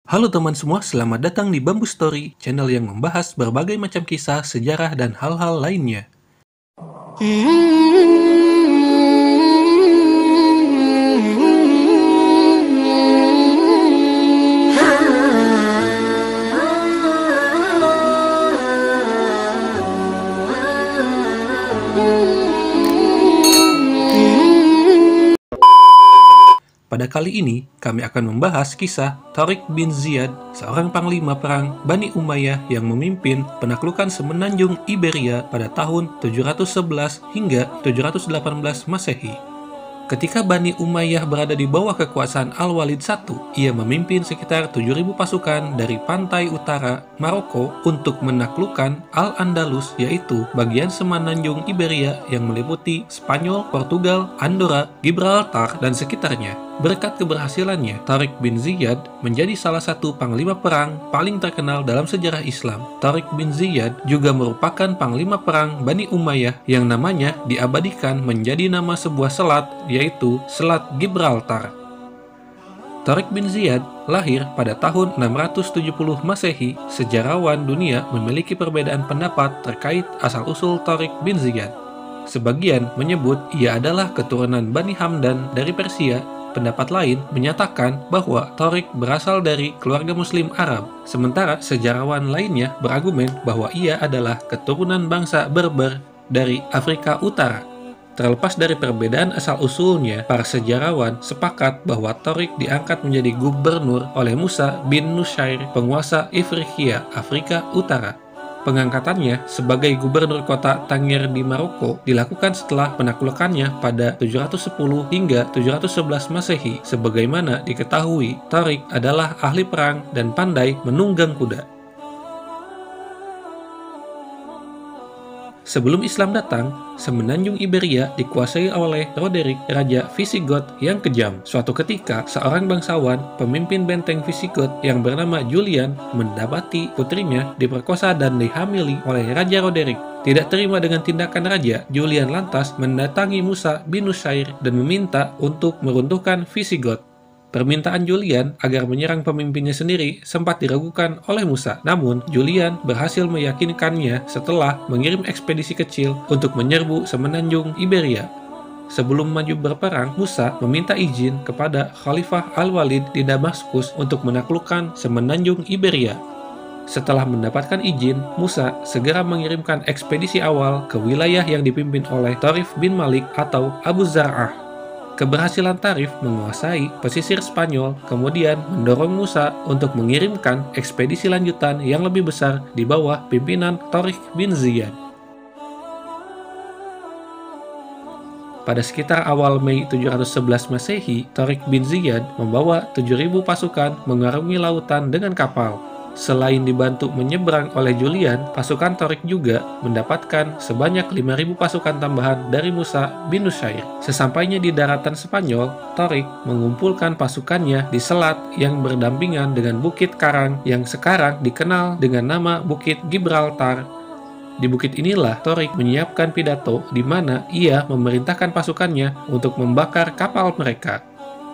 Halo teman semua, selamat datang di Bamboo Story, channel yang membahas berbagai macam kisah, sejarah, dan hal-hal lainnya. Pada kali ini, kami akan membahas kisah Tariq bin Ziyad, seorang panglima perang Bani Umayyah yang memimpin penaklukan semenanjung Iberia pada tahun 711 hingga 718 Masehi. Ketika Bani Umayyah berada di bawah kekuasaan Al-Walid I, ia memimpin sekitar 7.000 pasukan dari pantai utara Maroko untuk menaklukkan Al-Andalus, yaitu bagian semenanjung Iberia yang meliputi Spanyol, Portugal, Andorra, Gibraltar, dan sekitarnya. Berkat keberhasilannya, Tariq bin Ziyad menjadi salah satu panglima perang paling terkenal dalam sejarah Islam. Tariq bin Ziyad juga merupakan panglima perang Bani Umayyah yang namanya diabadikan menjadi nama sebuah selat, yaitu Selat Gibraltar. Tariq bin Ziyad lahir pada tahun 670 Masehi. Sejarawan dunia memiliki perbedaan pendapat terkait asal-usul Tariq bin Ziyad. Sebagian menyebut ia adalah keturunan Bani Hamdan dari Persia. Pendapat lain menyatakan bahwa Tariq berasal dari keluarga Muslim Arab, sementara sejarawan lainnya berargumen bahwa ia adalah keturunan bangsa Berber dari Afrika Utara. Terlepas dari perbedaan asal-usulnya, para sejarawan sepakat bahwa Tariq diangkat menjadi gubernur oleh Musa bin Nusayr, penguasa Ifriqiya, Afrika Utara. Pengangkatannya sebagai gubernur kota Tangier di Maroko dilakukan setelah penaklukannya pada 710 hingga 711 Masehi. Sebagaimana diketahui, Tariq adalah ahli perang dan pandai menunggang kuda. Sebelum Islam datang, semenanjung Iberia dikuasai oleh Roderick, Raja Visigoth yang kejam. Suatu ketika, seorang bangsawan, pemimpin benteng Visigoth yang bernama Julian, mendapati putrinya diperkosa dan dihamili oleh Raja Roderick. Tidak terima dengan tindakan raja, Julian lantas mendatangi Musa bin Nusayr dan meminta untuk meruntuhkan Visigoth. Permintaan Julian agar menyerang pemimpinnya sendiri sempat diragukan oleh Musa. Namun, Julian berhasil meyakinkannya setelah mengirim ekspedisi kecil untuk menyerbu semenanjung Iberia. Sebelum maju berperang, Musa meminta izin kepada Khalifah Al-Walid di Damaskus untuk menaklukkan semenanjung Iberia. Setelah mendapatkan izin, Musa segera mengirimkan ekspedisi awal ke wilayah yang dipimpin oleh Tarif bin Malik atau Abu Zar'ah. Keberhasilan Tarif menguasai pesisir Spanyol kemudian mendorong Musa untuk mengirimkan ekspedisi lanjutan yang lebih besar di bawah pimpinan Tariq bin Ziyad. Pada sekitar awal Mei 711 Masehi, Tariq bin Ziyad membawa 7.000 pasukan mengarungi lautan dengan kapal. Selain dibantu menyeberang oleh Julian, pasukan Tariq juga mendapatkan sebanyak 5.000 pasukan tambahan dari Musa bin Nusayr. Sesampainya di daratan Spanyol, Tariq mengumpulkan pasukannya di selat yang berdampingan dengan Bukit Karang yang sekarang dikenal dengan nama Bukit Gibraltar. Di bukit inilah Tariq menyiapkan pidato di mana ia memerintahkan pasukannya untuk membakar kapal mereka.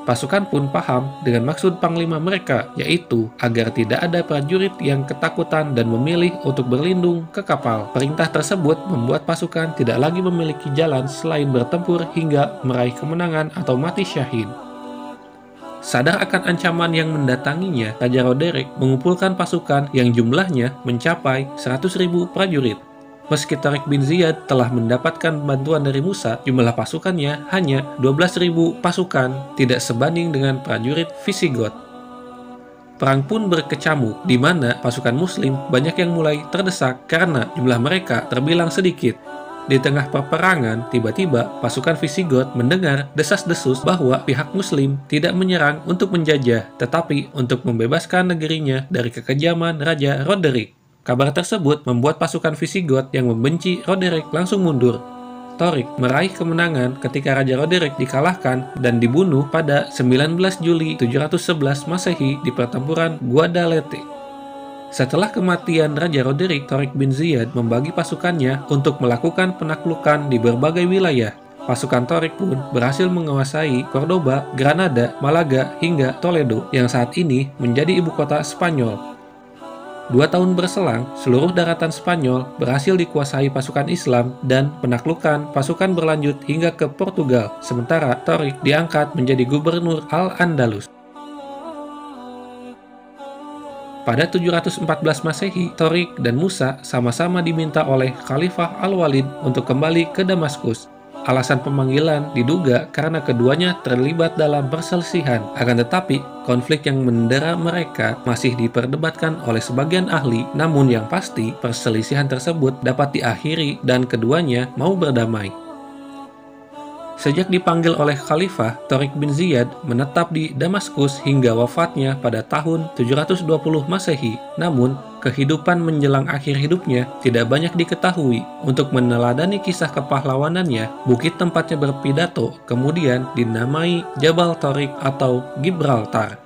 Pasukan pun paham dengan maksud panglima mereka, yaitu agar tidak ada prajurit yang ketakutan dan memilih untuk berlindung ke kapal. Perintah tersebut membuat pasukan tidak lagi memiliki jalan selain bertempur hingga meraih kemenangan atau mati syahid. Sadar akan ancaman yang mendatanginya, Raja Roderick mengumpulkan pasukan yang jumlahnya mencapai 100.000 prajurit. Meski Tariq bin Ziyad telah mendapatkan bantuan dari Musa, jumlah pasukannya hanya 12.000 pasukan, tidak sebanding dengan prajurit Visigoth. Perang pun berkecamuk, di mana pasukan Muslim banyak yang mulai terdesak karena jumlah mereka terbilang sedikit. Di tengah peperangan, tiba-tiba pasukan Visigoth mendengar desas-desus bahwa pihak Muslim tidak menyerang untuk menjajah, tetapi untuk membebaskan negerinya dari kekejaman Raja Roderick. Kabar tersebut membuat pasukan Visigoth yang membenci Roderick langsung mundur. Tariq meraih kemenangan ketika Raja Roderick dikalahkan dan dibunuh pada 19 Juli 711 Masehi di pertempuran Guadalete. Setelah kematian Raja Roderick, Tariq bin Ziyad membagi pasukannya untuk melakukan penaklukan di berbagai wilayah. Pasukan Torik pun berhasil menguasai Cordoba, Granada, Malaga, hingga Toledo yang saat ini menjadi ibu kota Spanyol. 2 tahun berselang, seluruh daratan Spanyol berhasil dikuasai pasukan Islam dan penaklukan pasukan berlanjut hingga ke Portugal, sementara Torik diangkat menjadi gubernur Al-Andalus. Pada 714 Masehi, Torik dan Musa sama-sama diminta oleh Khalifah Al-Walid untuk kembali ke Damaskus. Alasan pemanggilan diduga karena keduanya terlibat dalam perselisihan. Akan tetapi, konflik yang mendera mereka masih diperdebatkan oleh sebagian ahli. Namun yang pasti, perselisihan tersebut dapat diakhiri dan keduanya mau berdamai. Sejak dipanggil oleh Khalifah, Torik bin Ziyad menetap di Damaskus hingga wafatnya pada tahun 720 Masehi. Namun, kehidupan menjelang akhir hidupnya tidak banyak diketahui. Untuk meneladani kisah kepahlawanannya, bukit tempatnya berpidato kemudian dinamai Jabal Torik atau Gibraltar.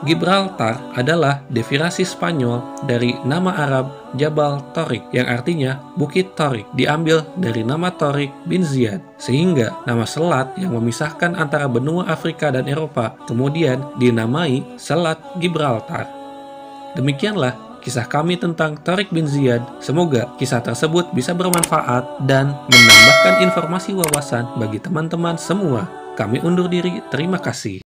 Gibraltar adalah definisi Spanyol dari nama Arab Jabal Torik yang artinya Bukit Torik, diambil dari nama Torik bin Ziyad, sehingga nama selat yang memisahkan antara benua Afrika dan Eropa kemudian dinamai Selat Gibraltar. Demikianlah kisah kami tentang Torik bin Ziyad. Semoga kisah tersebut bisa bermanfaat dan menambahkan informasi wawasan bagi teman-teman semua. Kami undur diri, terima kasih.